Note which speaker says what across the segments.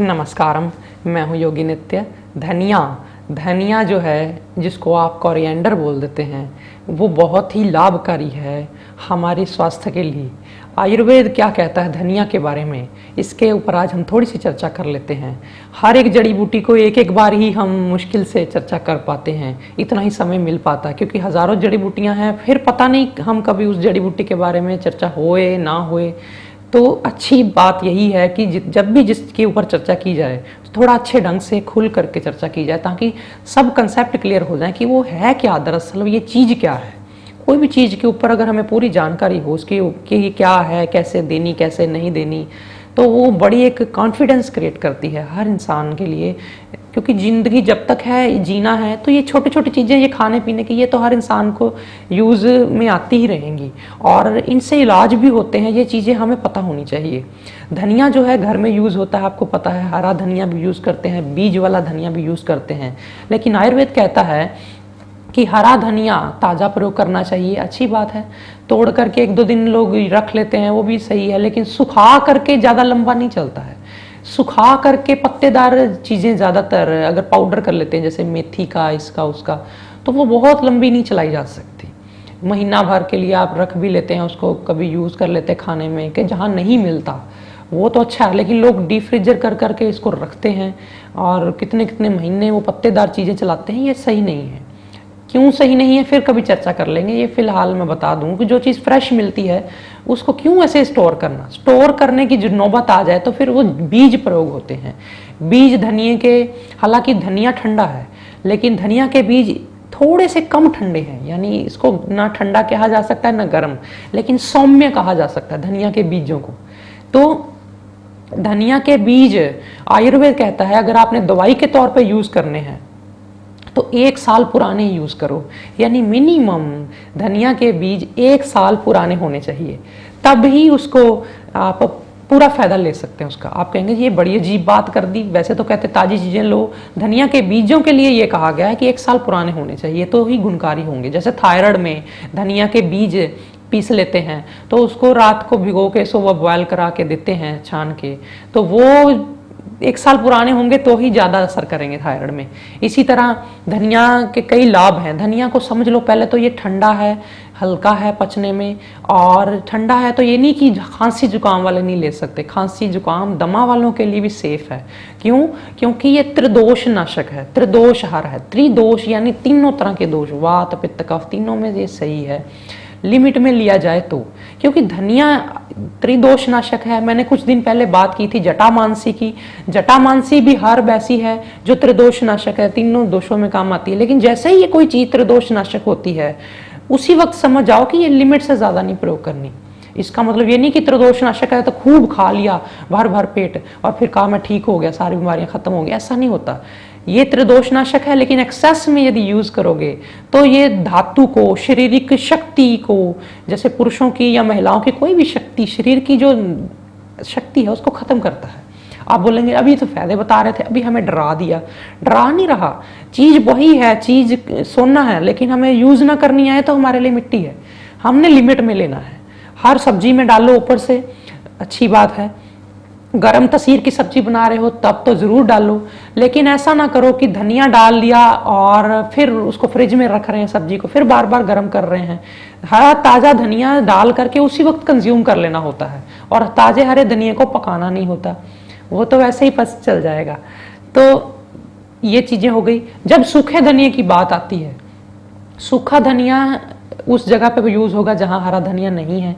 Speaker 1: नमस्कारम। मैं हूँ योगी नित्य। धनिया धनिया जो है, जिसको आप कोरिएंडर बोल देते हैं, वो बहुत ही लाभकारी है हमारे स्वास्थ्य के लिए। आयुर्वेद क्या कहता है धनिया के बारे में, इसके ऊपर आज हम थोड़ी सी चर्चा कर लेते हैं। हर एक जड़ी बूटी को एक एक बार ही हम मुश्किल से चर्चा कर पाते हैं, इतना ही समय मिल पाता है, क्योंकि हज़ारों जड़ी बूटियाँ हैं। फिर पता नहीं हम कभी उस जड़ी बूटी के बारे में चर्चा होए ना होए। तो अच्छी बात यही है कि जब भी जिसके ऊपर चर्चा की जाए तो थोड़ा अच्छे ढंग से खुल करके चर्चा की जाए, ताकि सब कंसेप्ट क्लियर हो जाए कि वो है क्या, दरअसल ये चीज़ क्या है। कोई भी चीज़ के ऊपर अगर हमें पूरी जानकारी हो उसकी कि क्या है, कैसे देनी, कैसे नहीं देनी, तो वो बड़ी एक कॉन्फिडेंस क्रिएट करती है हर इंसान के लिए। क्योंकि ज़िंदगी जब तक है, जीना है, तो ये छोटी छोटी चीज़ें, ये खाने पीने की, ये तो हर इंसान को यूज़ में आती ही रहेंगी और इनसे इलाज भी होते हैं। ये चीज़ें हमें पता होनी चाहिए। धनिया जो है घर में यूज़ होता है, आपको पता है। हरा धनिया भी यूज़ करते हैं, बीज वाला धनिया भी यूज़ करते हैं। लेकिन आयुर्वेद कहता है कि हरा धनिया ताज़ा प्रयोग करना चाहिए। अच्छी बात है, तोड़ करके एक दो दिन लोग रख लेते हैं, वो भी सही है। लेकिन सुखा करके ज़्यादा लंबा नहीं चलता है। सुखा करके पत्तेदार चीज़ें ज़्यादातर अगर पाउडर कर लेते हैं, जैसे मेथी का, इसका उसका, तो वो बहुत लंबी नहीं चलाई जा सकती। महीना भर के लिए आप रख भी लेते हैं उसको, कभी यूज़ कर लेते हैं खाने में, कि जहाँ नहीं मिलता वो तो अच्छा है। लेकिन लोग डीप फ्रीजर कर करके इसको रखते हैं और कितने कितने महीने वो पत्तेदार चीज़ें चलाते हैं। ये सही नहीं है। क्यों सही नहीं है फिर कभी चर्चा कर लेंगे। ये फिलहाल मैं बता दूं कि जो चीज़ फ्रेश मिलती है उसको क्यों ऐसे स्टोर करना। स्टोर करने की जो नौबत आ जाए तो फिर वो बीज प्रयोग होते हैं। बीज धनिए के, हालांकि धनिया ठंडा है लेकिन धनिया के बीज थोड़े से कम ठंडे हैं, यानी इसको ना ठंडा कहा जा सकता है ना गर्म, लेकिन सौम्य कहा जा सकता है धनिया के बीजों को। तो धनिया के बीज आयुर्वेद कहता है अगर आपने दवाई के तौर पर यूज़ करने हैं तो 1 साल पुराने यूज़ करो, यानी मिनिमम धनिया के बीज 1 साल पुराने होने चाहिए, तब ही उसको आप पूरा फ़ायदा ले सकते हैं उसका। आप कहेंगे ये बड़ी अजीब बात कर दी, वैसे तो कहते ताज़ी चीज़ें लो। धनिया के बीजों के लिए ये कहा गया है कि 1 साल पुराने होने चाहिए तो ही गुणकारी होंगे। जैसे थायराइड में धनिया के बीज पीस लेते हैं तो उसको रात को भिगो के सुबह बॉयल करा के देते हैं छान के, तो वो 1 साल पुराने होंगे तो ही ज़्यादा असर करेंगे थायराइड में। इसी तरह धनिया के कई लाभ हैं। धनिया को समझ लो, पहले तो ये ठंडा है, हल्का है पचने में, और ठंडा है तो ये नहीं कि खांसी जुकाम वाले नहीं ले सकते। खांसी जुकाम दमा वालों के लिए भी सेफ है। क्यों? क्योंकि ये त्रिदोष नाशक है, त्रिदोष हर है। त्रिदोष यानी तीनों तरह के दोष, वात पित्त कफ, तीनों में ये सही है लिमिट में लिया जाए तो। क्योंकि धनिया त्रिदोष नाशक है। मैंने कुछ दिन पहले बात की थी जटामांसी की। जटामांसी भी हर्ब ऐसी है जो त्रिदोष नाशक है, तीनों दोषों में काम आती है। लेकिन जैसे ही ये कोई चीज त्रिदोष नाशक होती है उसी वक्त समझ जाओ कि ये लिमिट से ज्यादा नहीं प्रयोग करनी। इसका मतलब ये नहीं कि त्रिदोष नाशक है तो खूब खा लिया भर भर पेट और फिर कहा मैं ठीक हो गया, सारी बीमारियां खत्म हो गई, ऐसा नहीं होता। ये त्रिदोष नाशक है, लेकिन एक्सेस में यदि यूज करोगे तो ये धातु को, शारीरिक शक्ति को, जैसे पुरुषों की या महिलाओं की कोई भी शक्ति, शरीर की जो शक्ति है उसको खत्म करता है। आप बोलेंगे अभी तो फायदे बता रहे थे, अभी हमें डरा दिया। डरा नहीं रहा, चीज वही है, चीज सोना है, लेकिन हमें यूज ना करनी आए तो हमारे लिए मिट्टी है। हमने लिमिट में लेना है। हर सब्जी में डालो ऊपर से, अच्छी बात है। गरम तसीर की सब्जी बना रहे हो तब तो जरूर डालो, लेकिन ऐसा ना करो कि धनिया डाल लिया और फिर उसको फ्रिज में रख रहे हैं सब्जी को, फिर बार बार गर्म कर रहे हैं। हरा ताज़ा धनिया डाल करके उसी वक्त कंज्यूम कर लेना होता है, और ताज़े हरे धनिया को पकाना नहीं होता, वो तो वैसे ही पच चल जाएगा। तो ये चीज़ें हो गई। जब सूखे धनिया की बात आती है, सूखा धनिया उस जगह पे यूज़ होगा जहाँ हरा धनिया नहीं है।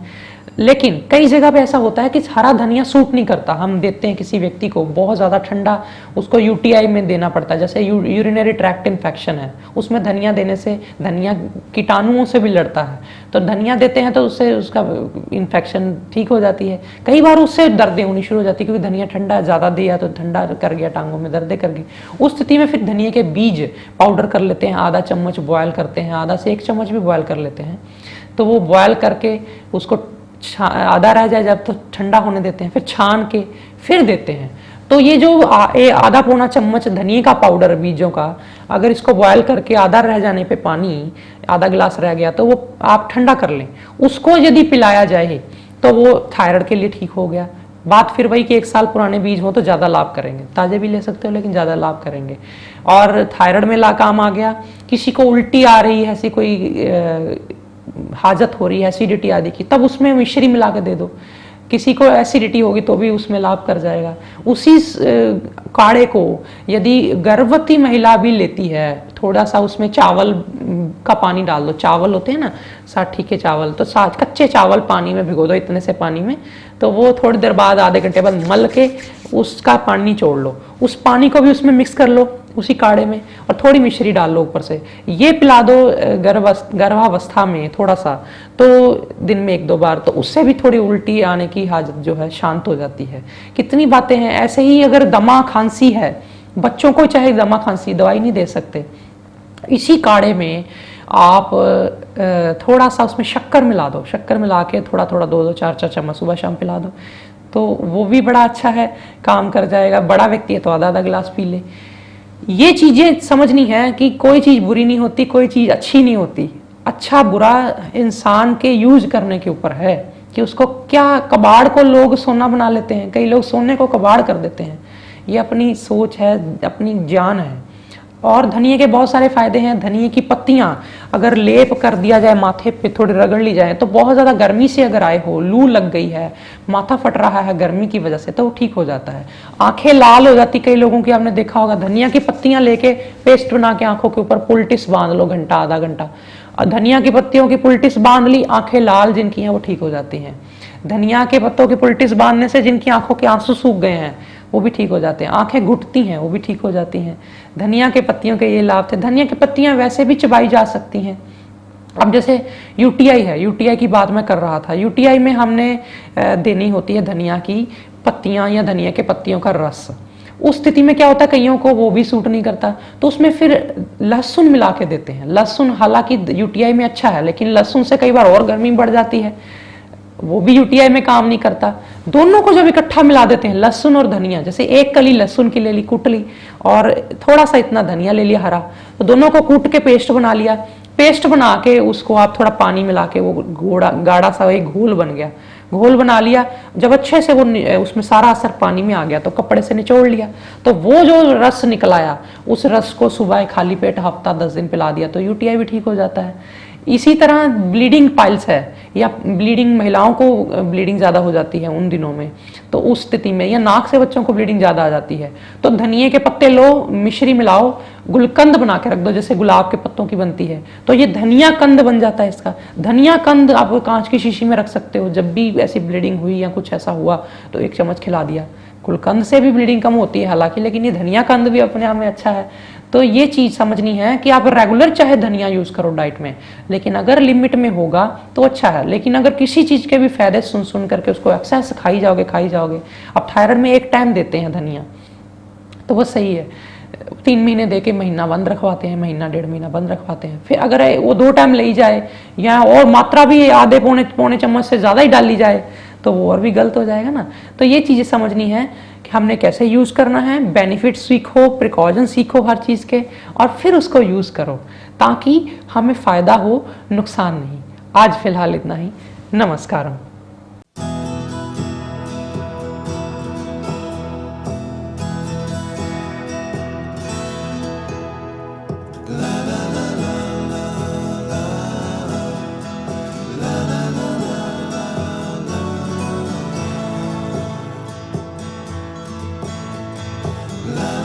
Speaker 1: लेकिन कई जगह पे ऐसा होता है कि हरा धनिया सूट नहीं करता। हम देते हैं किसी व्यक्ति को बहुत ज़्यादा ठंडा, उसको यूटीआई में देना पड़ता है, जैसे यूरिनरी ट्रैक्ट इन्फेक्शन है, उसमें धनिया देने से धनिया कीटाणुओं से भी लड़ता है, तो धनिया देते हैं तो उससे उसका इन्फेक्शन ठीक हो जाती है। कई बार उससे दर्दें होनी शुरू हो जाती है, क्योंकि धनिया ठंडा ज़्यादा दिया तो ठंडा कर गया, टांगों में दर्दें कर गई। उस स्थिति में फिर धनिया के बीज पाउडर कर लेते हैं, आधा चम्मच बॉयल करते हैं, आधा से 1 चम्मच भी बॉयल कर लेते हैं। तो वो बॉयल करके उसको आधा रह जाए जब तो ठंडा होने देते हैं, फिर छान के फिर देते हैं। तो ये जो आधा पौना चम्मच धनिया का पाउडर बीजों का, अगर इसको बॉयल करके आधा रह जाने पे पानी, आधा गिलास रह गया तो वो आप ठंडा कर लें, उसको यदि पिलाया जाए तो वो थायराइड के लिए ठीक हो गया, बात फिर वही कि 1 साल पुराने बीज हो तो ज़्यादा लाभ करेंगे, ताज़े भी ले सकते हो लेकिन ज़्यादा लाभ करेंगे। और थायराइड में ला काम आ गया, किसी को उल्टी आ रही है, ऐसी कोई हाजत हो रही है एसिडिटी आदि की, तब उसमें मिश्री मिला के दे दो। किसी को एसिडिटी होगी तो भी उसमें लाभ कर जाएगा। उसी काढ़े को यदि गर्भवती महिला भी लेती है, थोड़ा सा उसमें चावल का पानी डाल दो, चावल होते हैं ना साठी के चावल, तो कच्चे चावल पानी में भिगो दो, इतने से पानी में, तो वो थोड़ी देर बाद आधे घंटे बाद मल के उसका पानी छोड़ लो, उस पानी को भी उसमें मिक्स कर लो उसी काढ़े में, और थोड़ी मिश्री डाल लो ऊपर से, ये पिला दो गर्भावस्था में थोड़ा सा, तो दिन में 1-2 बार, तो उससे भी थोड़ी उल्टी आने की हाजत जो है शांत हो जाती है। कितनी बातें हैं। ऐसे ही अगर दमा खांसी है, बच्चों को चाहे दमा खांसी, दवाई नहीं दे सकते, इसी काढ़े में आप थोड़ा सा उसमें शक्कर मिला दो, शक्कर मिला के थोड़ा थोड़ा 2-2 4-4 चम्मच सुबह शाम पिला दो, तो वो भी बड़ा अच्छा है, काम कर जाएगा। बड़ा व्यक्ति है तो आधा आधा गिलास पी ले। ये चीज़ें समझनी है कि कोई चीज़ बुरी नहीं होती, कोई चीज़ अच्छी नहीं होती। अच्छा बुरा इंसान के यूज करने के ऊपर है कि उसको क्या, कबाड़ को लोग सोना बना लेते हैं, कई लोग सोने को कबाड़ कर देते हैं। ये अपनी सोच है, अपनी ज्ञान है। और धनिए के बहुत सारे फायदे हैं। धनिए की पत्तियां अगर लेप कर दिया जाए, माथे पे थोड़ी रगड़ ली जाए, तो बहुत ज़्यादा गर्मी से अगर आए हो, लू लग गई है, माथा फट रहा है गर्मी की वजह से, तो वो ठीक हो जाता है। आंखें लाल हो जाती कई लोगों की, आपने देखा होगा, धनिया की पत्तियां लेके पेस्ट बना के आंखों के ऊपर पुलटिस बांध लो, घंटा आधा घंटा, धनिया की पत्तियों की पुलटिस बांध ली, आंखें लाल जिनकी हैं वो ठीक हो जाती हैं। धनिया के पत्तों की पुलटिस बांधने से जिनकी आंखों के आंसू सूख गए हैं वो भी ठीक हो जाते हैं, आंखें घुटती हैं वो भी ठीक हो जाती हैं। धनिया के पत्तियों के ये लाभ थे। धनिया की पत्तियां वैसे भी चबाई जा सकती हैं। अब जैसे यूटीआई है, यूटीआई की बात मैं कर रहा था, यूटीआई में हमने देनी होती है धनिया की पत्तियां या धनिया के पत्तियों का रस। उस स्थिति में क्या होता है, कईयों को वो भी सूट नहीं करता, तो उसमें फिर लहसुन मिला के देते हैं। लहसुन हालांकि यूटीआई में अच्छा है, लेकिन लहसुन से कई बार और गर्मी बढ़ जाती है, वो भी यूटीआई में काम नहीं करता। दोनों को जब इकट्ठा मिला देते हैं, लहसुन और धनिया, जैसे एक कली लहसुन की ले ली, कूट ली, और थोड़ा सा इतना धनिया ले लिया हरा, तो दोनों को कूट के पेस्ट बना लिया। पेस्ट बना के उसको आप थोड़ा पानी मिला के, वो गाढ़ा सा एक घोल बन गया, घोल बना लिया। जब अच्छे से वो उसमें सारा असर पानी में आ गया तो कपड़े से निचोड़ लिया, तो वो जो रस निकल आया, उस रस को सुबह खाली पेट हफ्ता 10 दिन पिला दिया तो यूटीआई भी ठीक हो जाता है। इसी तरह ब्लीडिंग पाइल्स है, या ब्लीडिंग, महिलाओं को ब्लीडिंग ज़्यादा हो जाती है उन दिनों में, तो उस स्थिति में, या नाक से बच्चों को ब्लीडिंग ज़्यादा आ जाती है, तो धनिए के पत्ते लो, मिश्री मिलाओ, गुलकंद बना के रख दो, जैसे गुलाब के पत्तों की बनती है, तो ये धनिया कंद बन जाता है इसका। धनिया कंद आप कांच की शीशी में रख सकते हो, जब भी ऐसी ब्लीडिंग हुई या कुछ ऐसा हुआ तो 1 चम्मच खिला दिया। गुलकंद से भी ब्लीडिंग कम होती है हालांकि, लेकिन ये धनिया कंद भी अपने आप में अच्छा है। तो ये चीज़ समझनी है कि आप रेगुलर चाहे धनिया यूज़ करो डाइट में, लेकिन अगर लिमिट में होगा तो अच्छा है। लेकिन अगर किसी चीज़ के भी फायदे सुन करके उसको एक्सेस खाई जाओगे, अब थायराइड में एक टाइम देते हैं धनिया, तो वो सही है। 3 महीने दे के महीना बंद रखवाते हैं, महीना 1.5 महीना बंद रखवाते हैं। फिर अगर वो 2 टाइम ले जाए, या और मात्रा भी आधे पौने चम्मच से ज़्यादा ही डाली जाए, तो वो और भी गलत हो जाएगा ना। तो ये चीज़ें समझनी है कि हमने कैसे यूज़ करना है, बेनिफिट सीखो, प्रिकॉशन सीखो हर चीज़ के, और फिर उसको यूज़ करो ताकि हमें फ़ायदा हो, नुकसान नहीं। आज फिलहाल इतना ही। नमस्कारम।
Speaker 2: La